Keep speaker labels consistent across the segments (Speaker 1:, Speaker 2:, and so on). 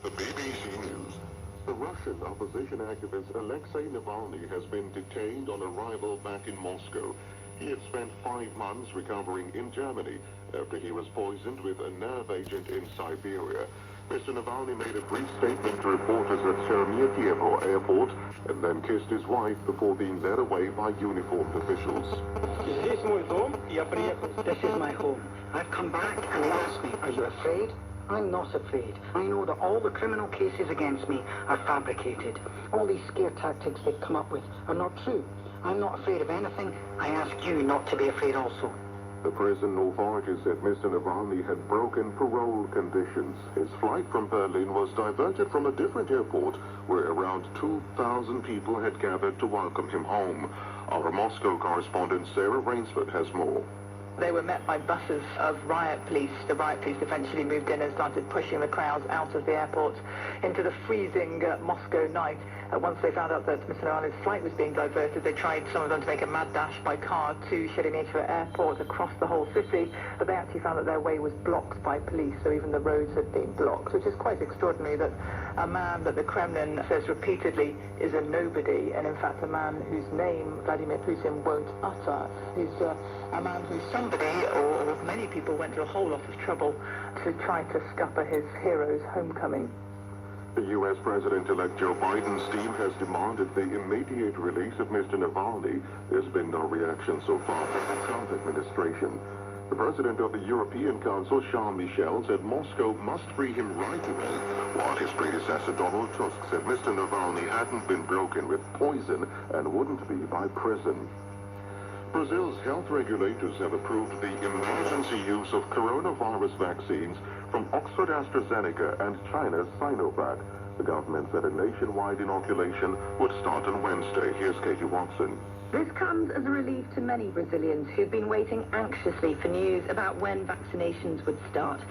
Speaker 1: The BBC News. The Russian opposition activist Alexei Navalny has been detained on arrival back in Moscow. He had spent 5 months recovering in Germany after he was poisoned with a nerve agent in Siberia. Mr. Navalny made a brief statement to reporters at Sheremetyevo airport and then kissed his wife before being led away by uniformed officials.
Speaker 2: This is my home. I've come back and he asked me, are you afraid? I'm not afraid. I know that all the criminal cases against me are fabricated. All these scare tactics they've come up with are not true. I'm not afraid of anything. I ask you not to be afraid also.
Speaker 1: The prison authorities said Mr. Navalny had broken parole conditions. His flight from Berlin was diverted from a different airport where around 2,000 people had gathered to welcome him home. Our Moscow correspondent Sarah Rainsford has more.
Speaker 3: They were met by buses of riot police. The riot police eventually moved in and started pushing the crowds out of the airport into the freezing Moscow night. Once they found out that Mr. Navalny's flight was being diverted, they tried, some of them, to make a mad dash by car to Sheremetyevo airport across the whole city, but they actually found that their way was blocked by police, so even the roads had been blocked, which is quite extraordinary that a man that the Kremlin says repeatedly is a nobody, and in fact a man whose name Vladimir Putin won't utter, is a man who somebody, or many people, went to a whole lot of trouble to try to scupper his hero's homecoming.
Speaker 1: The U.S. President-elect Joe Biden's team has demanded the immediate release of Mr. Navalny. There's been no reaction so far from the Trump administration. The president of the European Council, Charles Michel, said Moscow must free him right away, while his predecessor Donald Tusk said Mr. Navalny hadn't been broken with poison and wouldn't be by prison. Brazil's health regulators have approved the emergency use of coronavirus vaccines from Oxford AstraZeneca and China's Sinovac. The government said a nationwide inoculation would start on Wednesday. Here's Katie Watson.
Speaker 4: This comes as a relief to many Brazilians who've been waiting anxiously for news about when vaccinations would start.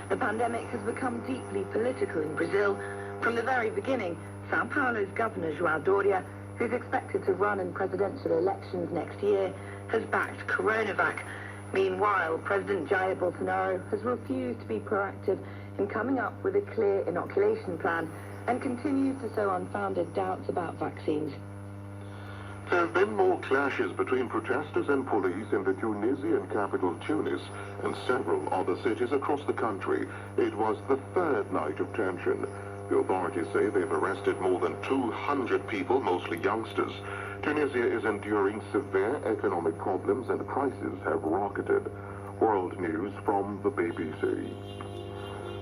Speaker 4: The pandemic has become deeply political in Brazil. From the very beginning, Sao Paulo's governor, João Doria, who's expected to run in presidential elections next year, has backed Coronavac. Meanwhile, President Jair Bolsonaro has refused to be proactive in coming up with a clear inoculation plan and continues to sow unfounded doubts about vaccines.
Speaker 1: There have been more clashes between protesters and police in the Tunisian capital Tunis and several other cities across the country. It was the third night of tension. The authorities say they've arrested more than 200 people, mostly youngsters. Tunisia is enduring severe economic problems and prices have rocketed. World news from the BBC.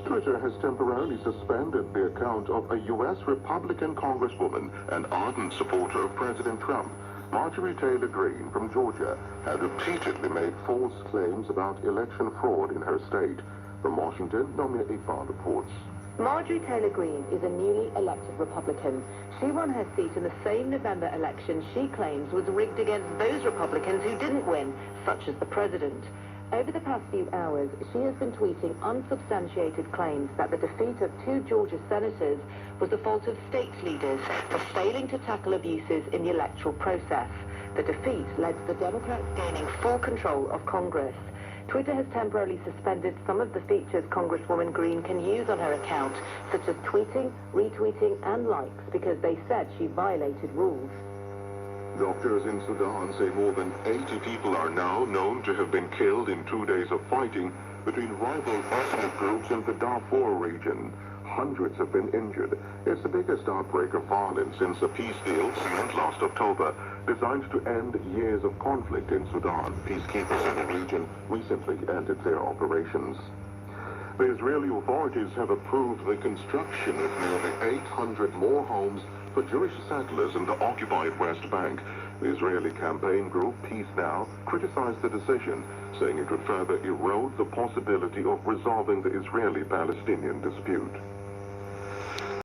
Speaker 1: Twitter has temporarily suspended the account of a U.S. Republican congresswoman and ardent supporter of President Trump. Marjorie Taylor Greene from Georgia had repeatedly made false claims about election fraud in her state. From Washington, Nomia Iqbal reports.
Speaker 4: Marjorie Taylor Greene is a newly elected Republican. She won her seat in the same November election she claims was rigged against those Republicans who didn't win, such as the president. Over the past few hours, she has been tweeting unsubstantiated claims that the defeat of 2 Georgia senators was the fault of state leaders for failing to tackle abuses in the electoral process. The defeat led to the Democrats gaining full control of Congress. Twitter has temporarily suspended some of the features Congresswoman Greene can use on her account, such as tweeting, retweeting, and likes, because they said she violated rules.
Speaker 1: Doctors in Sudan say more than 80 people are now known to have been killed in 2 days of fighting between rival ethnic groups in the Darfur region. Hundreds have been injured. It's the biggest outbreak of violence since a peace deal signed last October, designed to end years of conflict in Sudan. Peacekeepers in the region recently ended their operations. The Israeli authorities have approved the construction of nearly 800 more homes for Jewish settlers in the occupied West Bank. The Israeli campaign group Peace Now criticized the decision, saying it would further erode the possibility of resolving the Israeli-Palestinian dispute.